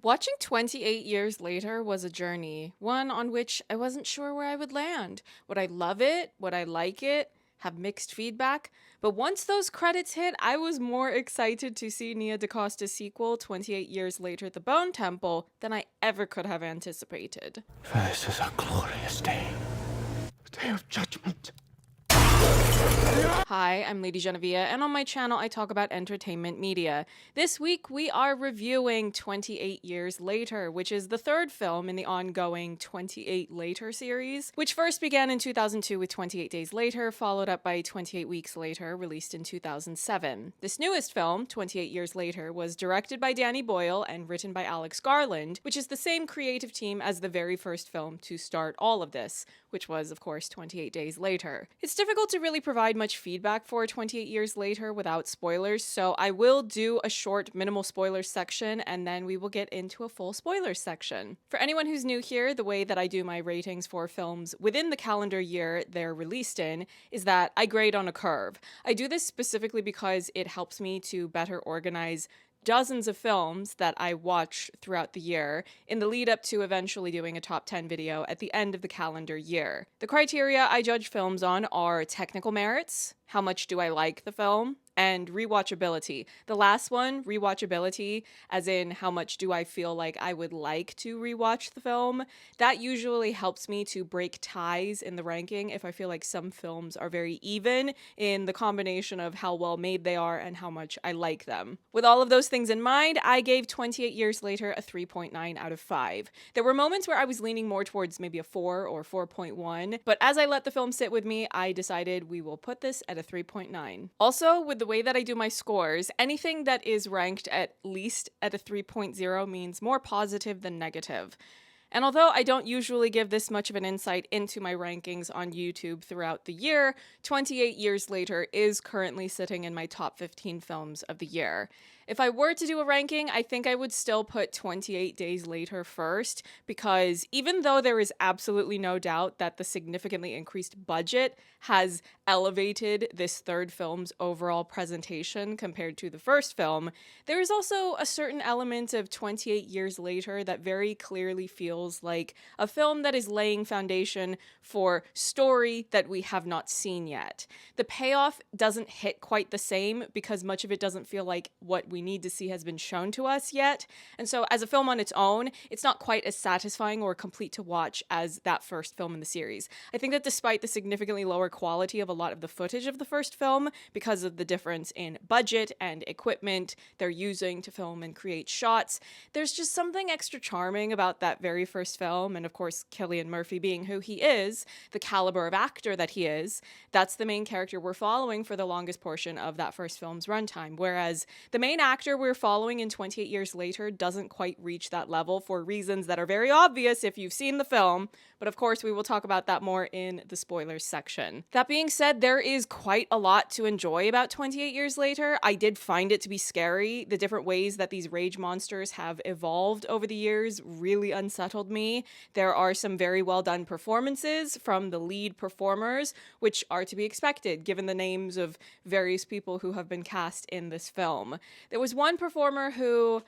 Watching 28 Years Later was a journey, one on which I wasn't sure where I would land. Would I love it? Would I like it? Have mixed feedback? But once those credits hit, I was more excited to see Nia DaCosta's sequel, 28 Years Later, The Bone Temple, than I ever could have anticipated. This is a glorious day. A day of judgment. Hi, I'm Lady Genevieve, and on my channel I talk about entertainment media. This week we are reviewing 28 Years Later, which is the third film in the ongoing 28 Later series, which first began in 2002 with 28 Days Later, followed up by 28 Weeks Later, released in 2007. This newest film, 28 Years Later, was directed by Danny Boyle and written by Alex Garland, which is the same creative team as the very first film to start all of this, which was, of course, 28 Days Later. It's difficult to really provide much feedback for 28 Years Later without spoilers, so I will do a short minimal spoilers section and then we will get into a full spoilers section. For anyone who's new here, the way that I do my ratings for films within the calendar year they're released in is that I grade on a curve. I do this specifically because it helps me to better organize dozens of films that I watch throughout the year in the lead up to eventually doing a top 10 video at the end of the calendar year. The criteria I judge films on are technical merits, how much do I like the film, and rewatchability. The last one, rewatchability, as in how much do I feel like I would like to rewatch the film, that usually helps me to break ties in the ranking if I feel like some films are very even in the combination of how well made they are and how much I like them. With all of those things in mind, I gave 28 Years Later a 3.9 out of 5. There were moments where I was leaning more towards maybe a 4 or 4.1, but as I let the film sit with me, I decided we will put this at a 3.9. Also, with the way that I do my scores, anything that is ranked at least at a 3.0 means more positive than negative. And although I don't usually give this much of an insight into my rankings on YouTube throughout the year, 28 Years Later is currently sitting in my top 15 films of the year. If I were to do a ranking, I think I would still put 28 Days Later first, because even though there is absolutely no doubt that the significantly increased budget has elevated this third film's overall presentation compared to the first film, there is also a certain element of 28 Years Later that very clearly feels like a film that is laying foundation for story that we have not seen yet. The payoff doesn't hit quite the same because much of it doesn't feel like what we need to see has been shown to us yet. And so as a film on its own, it's not quite as satisfying or complete to watch as that first film in the series. I think that despite the significantly lower quality of a lot of the footage of the first film, because of the difference in budget and equipment they're using to film and create shots, there's just something extra charming about that very first film, and of course Cillian Murphy being who he is, the caliber of actor that he is, that's the main character we're following for the longest portion of that first film's runtime, whereas the main actor we're following in 28 Years Later doesn't quite reach that level for reasons that are very obvious if you've seen the film, but of course we will talk about that more in the spoilers section. That being said, there is quite a lot to enjoy about 28 Years Later. I did find it to be scary. The different ways that these rage monsters have evolved over the years really unsettled me. There are some very well done performances from the lead performers, which are to be expected given the names of various people who have been cast in this film. There was one performer who,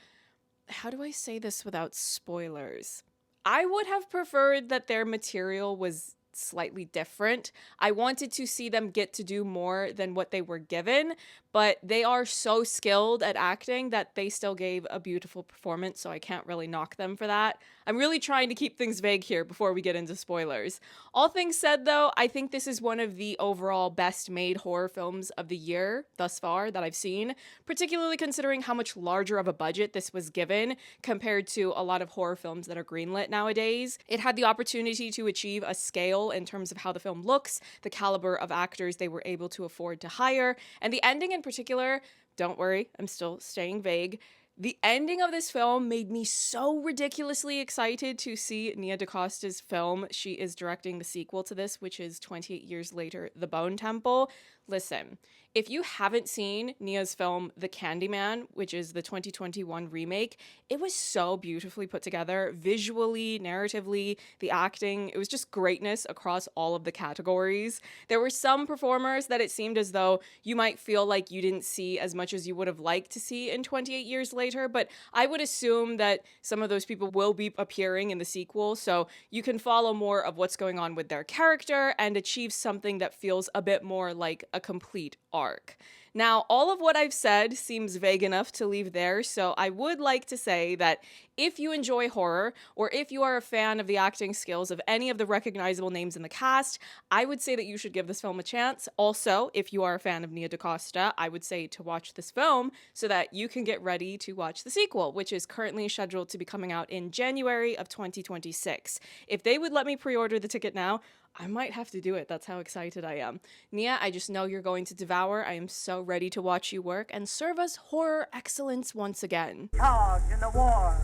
how do I say this without spoilers? I would have preferred that their material was slightly different. I wanted to see them get to do more than what they were given, but they are so skilled at acting that they still gave a beautiful performance, so I can't really knock them for that. I'm really trying to keep things vague here before we get into spoilers. All things said though, I think this is one of the overall best made horror films of the year thus far that I've seen, particularly considering how much larger of a budget this was given compared to a lot of horror films that are greenlit nowadays. It had the opportunity to achieve a scale in terms of how the film looks, the caliber of actors they were able to afford to hire, and the ending in particular, don't worry, I'm still staying vague. The ending of this film made me so ridiculously excited to see Nia DaCosta's film. She is directing the sequel to this, which is 28 Years Later, The Bone Temple. Listen, if you haven't seen Nia's film The Candyman, which is the 2021 remake, it was so beautifully put together, visually, narratively, the acting. It was just greatness across all of the categories. There were some performers that it seemed as though you might feel like you didn't see as much as you would have liked to see in 28 years later, but I would assume that some of those people will be appearing in the sequel, so you can follow more of what's going on with their character and achieve something that feels a bit more like a complete arc. Now, all of what I've said seems vague enough to leave there, so I would like to say that if you enjoy horror, or if you are a fan of the acting skills of any of the recognizable names in the cast, I would say that you should give this film a chance. Also, if you are a fan of Nia DaCosta, I would say to watch this film so that you can get ready to watch the sequel, which is currently scheduled to be coming out in January of 2026. If they would let me pre-order the ticket now, I might have to do it. That's how excited I am. Nia, I just know you're going to devour. I am so ready to watch you work and serve us horror excellence once again. Dog in the war.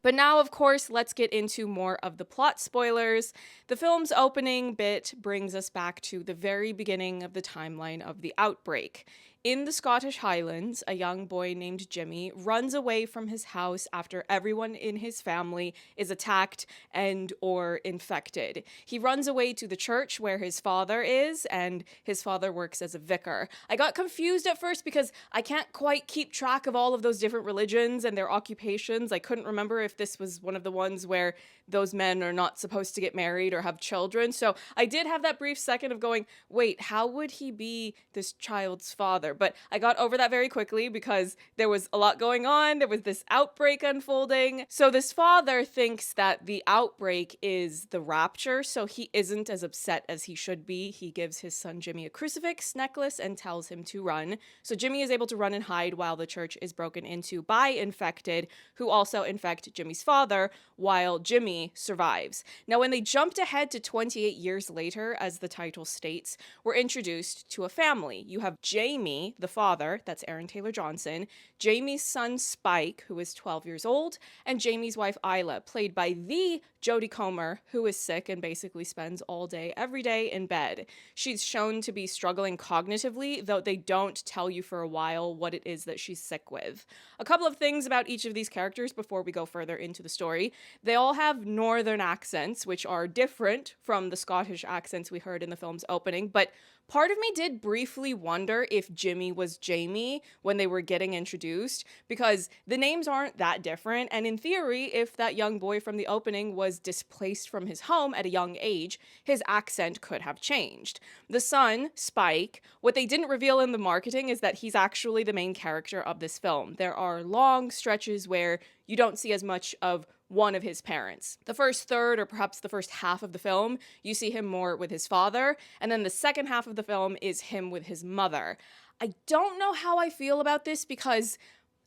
But now, of course, let's get into more of the plot spoilers. The film's opening bit brings us back to the very beginning of the timeline of the outbreak. In the Scottish Highlands, a young boy named Jimmy runs away from his house after everyone in his family is attacked and or infected. He runs away to the church where his father is, and his father works as a vicar. I got confused at first because I can't quite keep track of all of those different religions and their occupations. I couldn't remember if this was one of the ones where those men are not supposed to get married or have children. So I did have that brief second of going, wait, how would he be this child's father? But I got over that very quickly because there was a lot going on. There was this outbreak unfolding. So this father thinks that the outbreak is the rapture, so he isn't as upset as he should be. He gives his son Jimmy a crucifix necklace and tells him to run. So Jimmy is able to run and hide while the church is broken into by infected, who also infect Jimmy's father, while Jimmy survives. Now, when they jumped ahead to 28 years later, as the title states, we're introduced to a family. You have Jamie, the father, that's Aaron Taylor Johnson, Jamie's son Spike, who is 12 years old, and Jamie's wife Isla, played by the Jodie Comer, who is sick and basically spends all day, every day in bed. She's shown to be struggling cognitively, though they don't tell you for a while what it is that she's sick with. A couple of things about each of these characters before we go further into the story. They all have northern accents, which are different from the Scottish accents we heard in the film's opening, but part of me did briefly wonder if Jimmy was Jamie when they were getting introduced, because the names aren't that different, and in theory, if that young boy from the opening was displaced from his home at a young age, his accent could have changed. The son, Spike, what they didn't reveal in the marketing is that he's actually the main character of this film. There are long stretches where you don't see as much of one of his parents. The first third, or perhaps the first half of the film, you see him more with his father, and then the second half of the film is him with his mother. I don't know how I feel about this because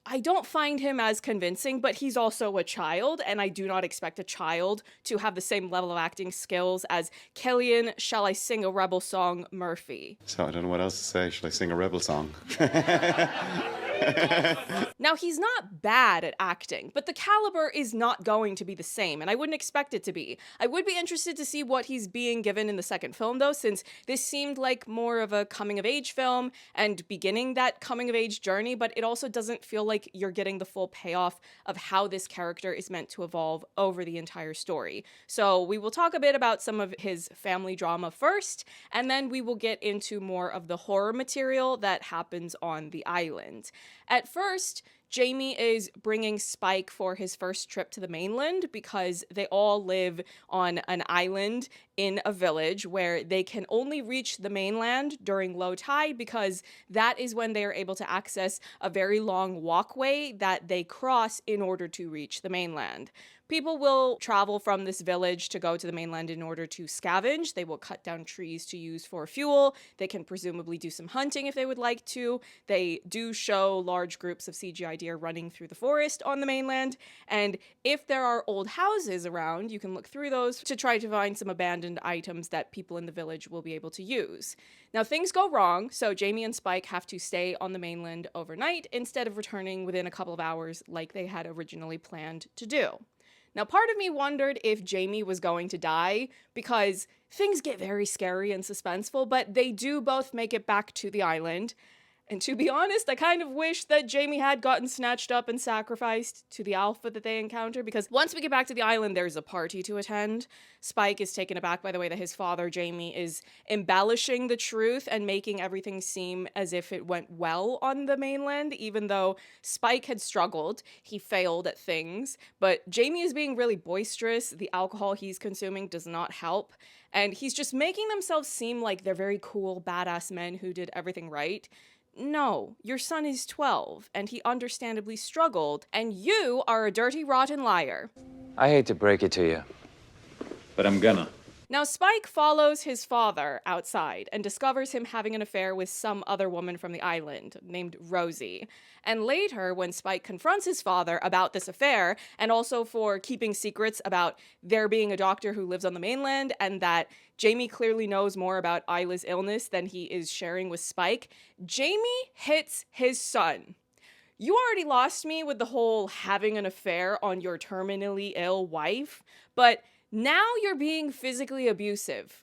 I don't find him as convincing, but he's also a child, and I do not expect a child to have the same level of acting skills as Killian, shall I sing a rebel song, Murphy. So I don't know what else to say. Shall I sing a rebel song? Now, he's not bad at acting, but the caliber is not going to be the same, and I wouldn't expect it to be. I would be interested to see what he's being given in the second film, though, since this seemed like more of a coming-of-age film and beginning that coming-of-age journey, but it also doesn't feel like you're getting the full payoff of how this character is meant to evolve over the entire story. So we will talk a bit about some of his family drama first, and then we will get into more of the horror material that happens on the island. At first, Jamie is bringing Spike for his first trip to the mainland because they all live on an island in a village where they can only reach the mainland during low tide because that is when they are able to access a very long walkway that they cross in order to reach the mainland. People will travel from this village to go to the mainland in order to scavenge. They will cut down trees to use for fuel. They can presumably do some hunting if they would like to. They do show large groups of CGI deer running through the forest on the mainland. And if there are old houses around, you can look through those to try to find some abandoned items that people in the village will be able to use. Now, things go wrong, so Jamie and Spike have to stay on the mainland overnight instead of returning within a couple of hours like they had originally planned to do. Now, part of me wondered if Jamie was going to die, because things get very scary and suspenseful, but they do both make it back to the island. And to be honest, I kind of wish that Jamie had gotten snatched up and sacrificed to the alpha that they encounter, because once we get back to the island, there's a party to attend. Spike is taken aback by the way that his father, Jamie, is embellishing the truth and making everything seem as if it went well on the mainland, even though Spike had struggled. He failed at things, but Jamie is being really boisterous. The alcohol he's consuming does not help, and he's just making themselves seem like they're very cool, badass men who did everything right. No, your son is 12, and he understandably struggled, and you are a dirty, rotten liar. I hate to break it to you, but I'm gonna. Now, Spike follows his father outside and discovers him having an affair with some other woman from the island named Rosie. And later, when Spike confronts his father about this affair, and also for keeping secrets about there being a doctor who lives on the mainland, and that Jamie clearly knows more about Isla's illness than he is sharing with Spike, Jamie hits his son. You already lost me with the whole having an affair on your terminally ill wife, but now you're being physically abusive.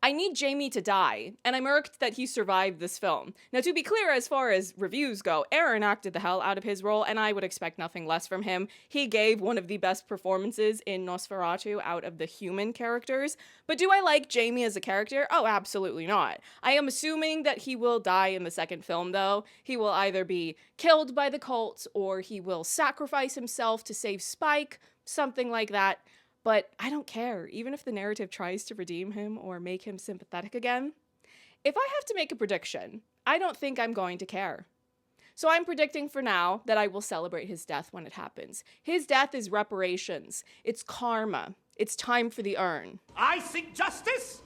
I need Jamie to die, and I'm irked that he survived this film. Now, to be clear, as far as reviews go, Aaron acted the hell out of his role, and I would expect nothing less from him. He gave one of the best performances in Nosferatu out of the human characters. But do I like Jamie as a character? Oh, absolutely not. I am assuming that he will die in the second film, though. He will either be killed by the cult, or he will sacrifice himself to save Spike, something like that. But I don't care, even if the narrative tries to redeem him or make him sympathetic again. If I have to make a prediction, I don't think I'm going to care. So I'm predicting for now that I will celebrate his death when it happens. His death is reparations. It's karma. It's time for the urn. I seek justice.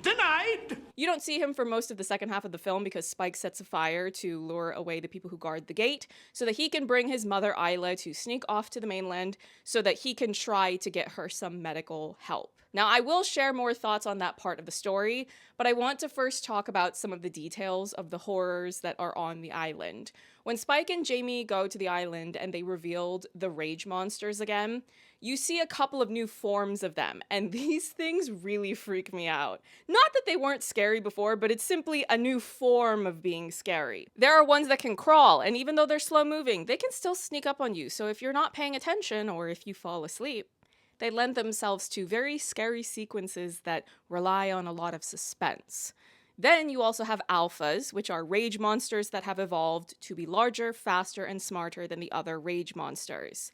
Denied. You don't see him for most of the second half of the film because Spike sets a fire to lure away the people who guard the gate so that he can bring his mother Isla to sneak off to the mainland so that he can try to get her some medical help. Now, I will share more thoughts on that part of the story, but I want to first talk about some of the details of the horrors that are on the island. When Spike and Jamie go to the island and they revealed the rage monsters again, you see a couple of new forms of them, and these things really freak me out. Not that they weren't scary before, but it's simply a new form of being scary. There are ones that can crawl, and even though they're slow moving, they can still sneak up on you, so if you're not paying attention or if you fall asleep, they lend themselves to very scary sequences that rely on a lot of suspense. Then you also have alphas, which are rage monsters that have evolved to be larger, faster, and smarter than the other rage monsters.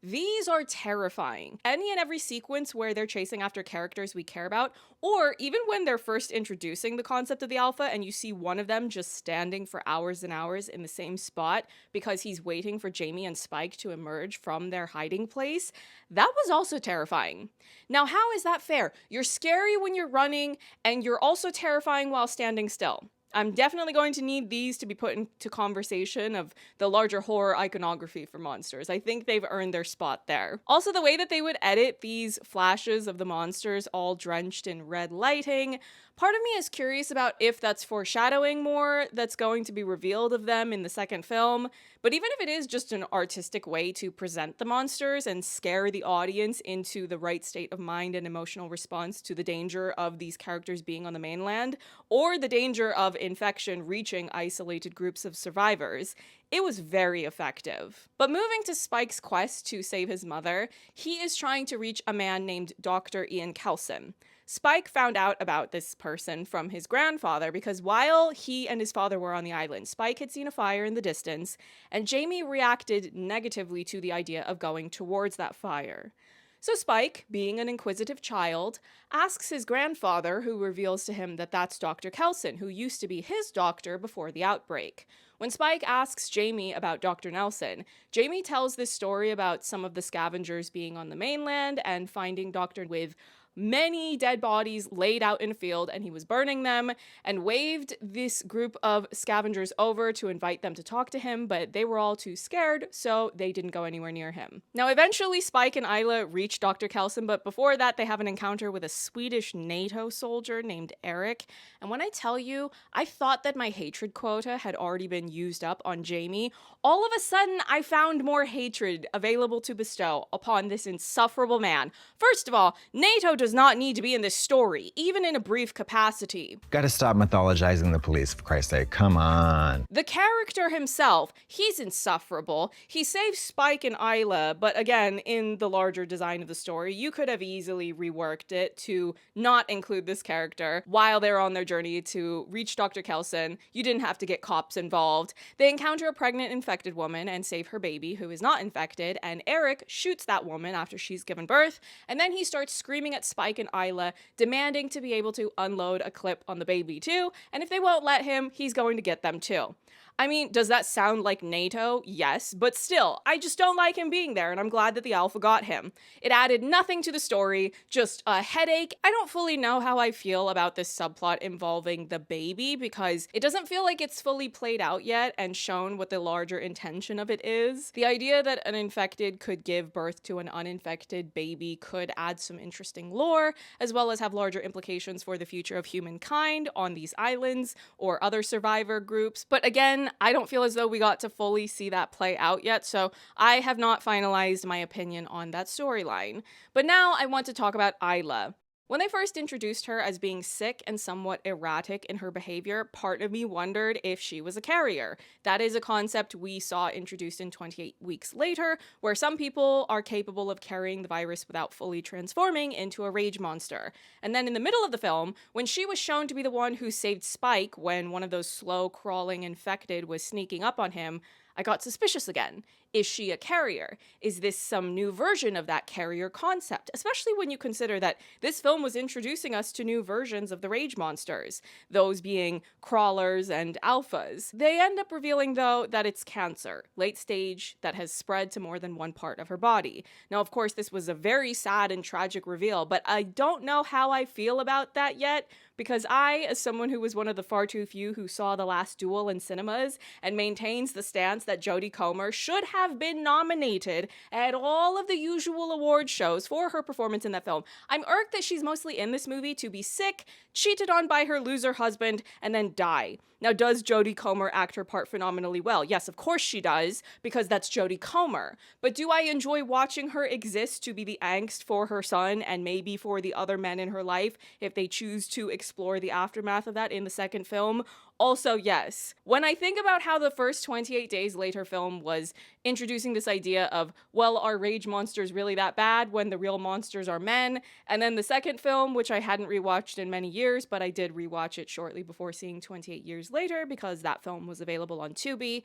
These are terrifying. Any and every sequence where they're chasing after characters we care about, or even when they're first introducing the concept of the alpha and you see one of them just standing for hours and hours in the same spot because he's waiting for Jamie and Spike to emerge from their hiding place, that was also terrifying. Now, how is that fair? You're scary when you're running, and you're also terrifying while standing still. I'm definitely going to need these to be put into conversation of the larger horror iconography for monsters. I think they've earned their spot there. Also, the way that they would edit these flashes of the monsters all drenched in red lighting, part of me is curious about if that's foreshadowing more that's going to be revealed of them in the second film. But even if it is just an artistic way to present the monsters and scare the audience into the right state of mind and emotional response to the danger of these characters being on the mainland, or the danger of infection reaching isolated groups of survivors, it was very effective. But moving to Spike's quest to save his mother, he is trying to reach a man named Dr. Ian Kelson. Spike found out about this person from his grandfather because while he and his father were on the island, Spike had seen a fire in the distance, and Jamie reacted negatively to the idea of going towards that fire. So Spike, being an inquisitive child, asks his grandfather, who reveals to him that that's Dr. Kelson, who used to be his doctor before the outbreak. When Spike asks Jamie about Dr. Nelson, Jamie tells this story about some of the scavengers being on the mainland and finding Dr. with many dead bodies laid out in a field, and he was burning them and waved this group of scavengers over to invite them to talk to him, but they were all too scared, so they didn't go anywhere near him. Now, eventually, Spike and Isla reach Dr. Kelson, but before that, they have an encounter with a Swedish NATO soldier named Eric. And when I tell you, I thought that my hatred quota had already been used up on Jamie, all of a sudden, I found more hatred available to bestow upon this insufferable man. First of all, NATO does not need to be in this story, even in a brief capacity. Gotta stop mythologizing the police, for Christ's sake. Come on. The character himself, he's insufferable. He saves Spike and Isla, but again, in the larger design of the story, you could have easily reworked it to not include this character while they're on their journey to reach Dr. Kelson. You didn't have to get cops involved. They encounter a pregnant infected woman and save her baby, who is not infected, and Eric shoots that woman after she's given birth, and then he starts screaming at Spike and Isla, demanding to be able to unload a clip on the baby too, and if they won't let him, he's going to get them too. I mean, does that sound like NATO? Yes, but still, I just don't like him being there, and I'm glad that the Alpha got him. It added nothing to the story, just a headache. I don't fully know how I feel about this subplot involving the baby, because it doesn't feel like it's fully played out yet and shown what the larger intention of it is. The idea that an infected could give birth to an uninfected baby could add some interesting lore, as well as have larger implications for the future of humankind on these islands or other survivor groups. But again, I don't feel as though we got to fully see that play out yet, so I have not finalized my opinion on that storyline. But now I want to talk about Isla. When they first introduced her as being sick and somewhat erratic in her behavior, part of me wondered if she was a carrier. That is a concept we saw introduced in 28 Weeks Later, where some people are capable of carrying the virus without fully transforming into a rage monster. And then in the middle of the film, when she was shown to be the one who saved Spike when one of those slow-crawling infected was sneaking up on him, I got suspicious again. Is she a carrier? Is this some new version of that carrier concept? Especially when you consider that this film was introducing us to new versions of the rage monsters, those being crawlers and alphas. They end up revealing, though, that it's cancer, late stage, that has spread to more than one part of her body. Now, of course, this was a very sad and tragic reveal, but I don't know how I feel about that yet, because I, as someone who was one of the far too few who saw The Last Duel in cinemas and maintains the stance that Jodie Comer should have been nominated at all of the usual award shows for her performance in that film, I'm irked that she's mostly in this movie to be sick, cheated on by her loser husband, and then die. Now, does Jodie Comer act her part phenomenally well? Yes, of course she does, because that's Jodie Comer. But do I enjoy watching her exist to be the angst for her son and maybe for the other men in her life if they choose to explore the aftermath of that in the second film? Also, yes. When I think about how the first 28 Days Later film was introducing this idea of, well, are rage monsters really that bad when the real monsters are men? And then the second film, which I hadn't rewatched in many years, but I did rewatch it shortly before seeing 28 Years Later because that film was available on Tubi,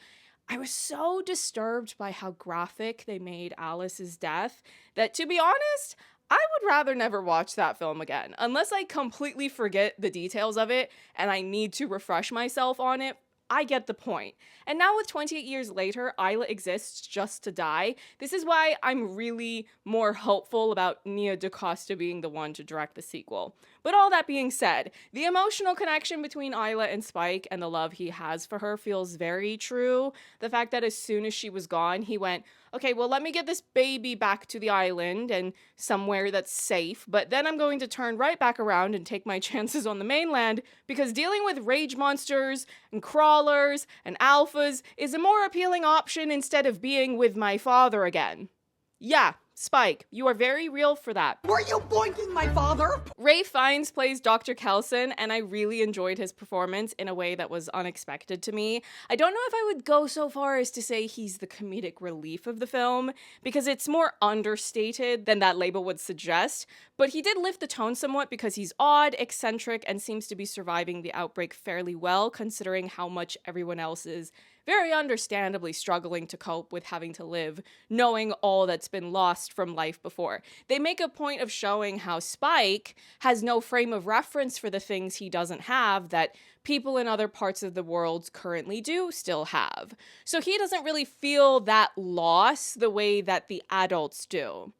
I was so disturbed by how graphic they made Alice's death that, to be honest, I would rather never watch that film again, unless I completely forget the details of it and I need to refresh myself on it. I get the point. And now with 28 Years Later, Isla exists just to die. This is why I'm really more hopeful about Nia DaCosta being the one to direct the sequel. But all that being said, the emotional connection between Isla and Spike and the love he has for her feels very true. The fact that as soon as she was gone, he went, okay, well, let me get this baby back to the island and somewhere that's safe, but then I'm going to turn right back around and take my chances on the mainland because dealing with rage monsters and crawlers and alphas is a more appealing option instead of being with my father again. Yeah, Spike, you are very real for that. Were you boinking my father? Ralph Fiennes plays Dr. Kelson, and I really enjoyed his performance in a way that was unexpected to me. I don't know if I would go so far as to say he's the comedic relief of the film, because it's more understated than that label would suggest, but he did lift the tone somewhat because he's odd, eccentric, and seems to be surviving the outbreak fairly well, considering how much everyone else is very understandably struggling to cope with having to live, knowing all that's been lost from life before. They make a point of showing how Spike has no frame of reference for the things he doesn't have that people in other parts of the world currently do still have. So he doesn't really feel that loss the way that the adults do.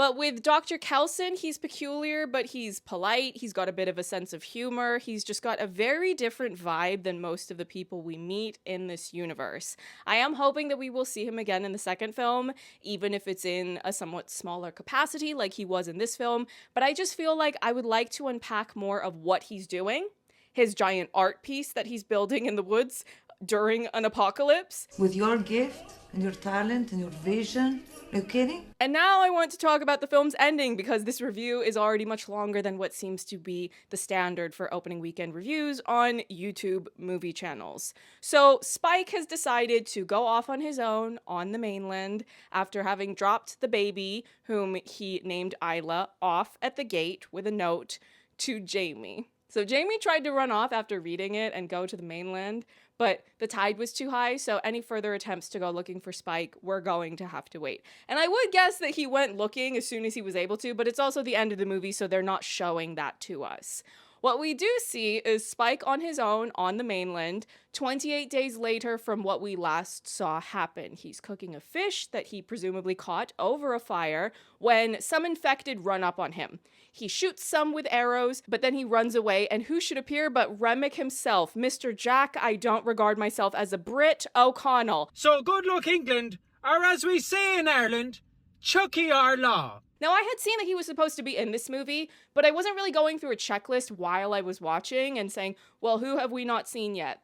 But with Dr. Kelson, he's peculiar, but he's polite. He's got a bit of a sense of humor. He's just got a very different vibe than most of the people we meet in this universe. I am hoping that we will see him again in the second film, even if it's in a somewhat smaller capacity like he was in this film. But I just feel like I would like to unpack more of what he's doing, his giant art piece that he's building in the woods during an apocalypse. With your gift and your talent and your vision, are you kidding? And now I want to talk about the film's ending, because this review is already much longer than what seems to be the standard for opening weekend reviews on YouTube movie channels. So Spike has decided to go off on his own on the mainland after having dropped the baby, whom he named Isla, off at the gate with a note to Jamie. So Jamie tried to run off after reading it and go to the mainland, but the tide was too high, so any further attempts to go looking for Spike were going to have to wait. And I would guess that he went looking as soon as he was able to, but it's also the end of the movie, so they're not showing that to us. What we do see is Spike on his own on the mainland, 28 days later from what we last saw happen. He's cooking a fish that he presumably caught over a fire when some infected run up on him. He shoots some with arrows, but then he runs away, and who should appear but Remick himself, Mr. Jack, I don't regard myself as a Brit, O'Connell. So good luck, England, or as we say in Ireland, Chucky our law. Now, I had seen that he was supposed to be in this movie, but I wasn't really going through a checklist while I was watching and saying, well, who have we not seen yet?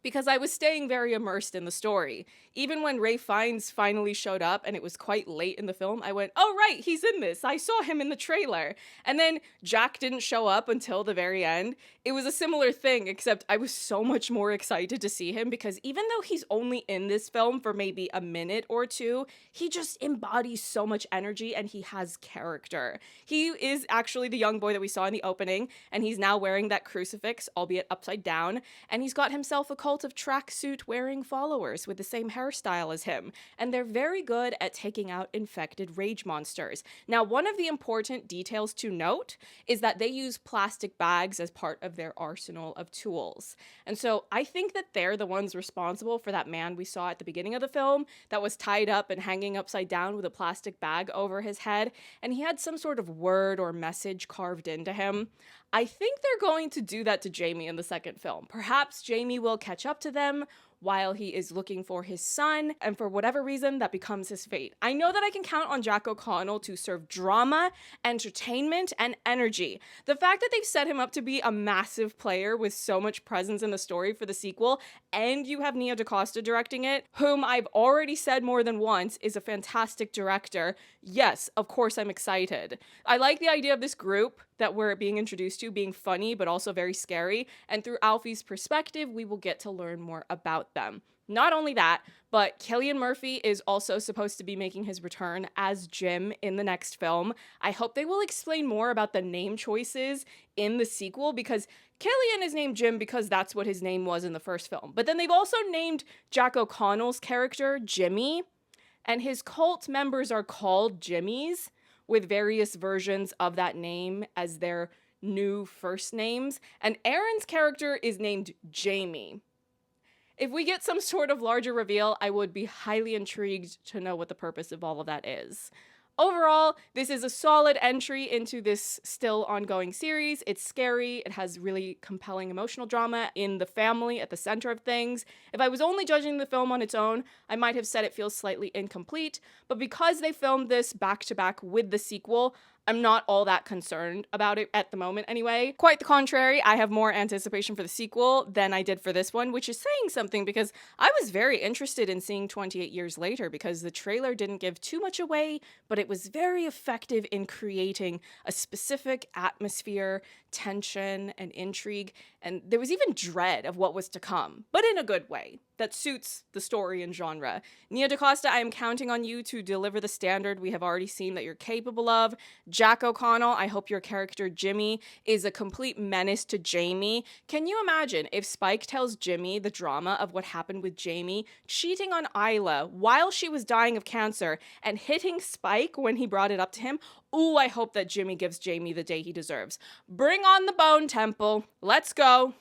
Because I was staying very immersed in the story. Even when Ralph Fiennes finally showed up and it was quite late in the film, I went, oh right, he's in this. I saw him in the trailer. And then Jack didn't show up until the very end. It was a similar thing, except I was so much more excited to see him because even though he's only in this film for maybe a minute or two, he just embodies so much energy and he has character. He is actually the young boy that we saw in the opening, and he's now wearing that crucifix, albeit upside down, and he's got himself a cult of tracksuit wearing followers with the same hairstyle as him, and they're very good at taking out infected rage monsters. Now, one of the important details to note is that they use plastic bags as part of their arsenal of tools. And so I think that they're the ones responsible for that man we saw at the beginning of the film that was tied up and hanging upside down with a plastic bag over his head, and he had some sort of word or message carved into him. I think they're going to do that to Jamie in the second film. Perhaps Jamie will catch up to them while he is looking for his son, and for whatever reason, that becomes his fate. I know that I can count on Jack O'Connell to serve drama, entertainment, and energy. The fact that they've set him up to be a massive player with so much presence in the story for the sequel, and you have Nia DaCosta directing it, whom I've already said more than once is a fantastic director. Yes, of course I'm excited. I like the idea of this group that we're being introduced to being funny but also very scary, and through Alfie's perspective, we will get to learn more about them. Not only that, but Cillian Murphy is also supposed to be making his return as Jim in the next film. I hope they will explain more about the name choices in the sequel, because Cillian is named Jim because that's what his name was in the first film. But then they've also named Jack O'Connell's character Jimmy, and his cult members are called Jimmies, with various versions of that name as their new first names. And Aaron's character is named Jamie. If we get some sort of larger reveal, I would be highly intrigued to know what the purpose of all of that is. Overall, this is a solid entry into this still ongoing series. It's scary. It has really compelling emotional drama in the family at the center of things. If I was only judging the film on its own, I might have said it feels slightly incomplete, but because they filmed this back-to-back with the sequel, I'm not all that concerned about it at the moment anyway. Quite the contrary, I have more anticipation for the sequel than I did for this one, which is saying something because I was very interested in seeing 28 Years Later because the trailer didn't give too much away, but it was very effective in creating a specific atmosphere, tension, and intrigue, and there was even dread of what was to come, but in a good way that suits the story and genre. Nia DaCosta, I am counting on you to deliver the standard we have already seen that you're capable of. Jack O'Connell, I hope your character Jimmy is a complete menace to Jamie. Can you imagine if Spike tells Jimmy the drama of what happened with Jamie cheating on Isla while she was dying of cancer and hitting Spike when he brought it up to him? Ooh, I hope that Jimmy gives Jamie the day he deserves. Bring on the Bone Temple. Let's go.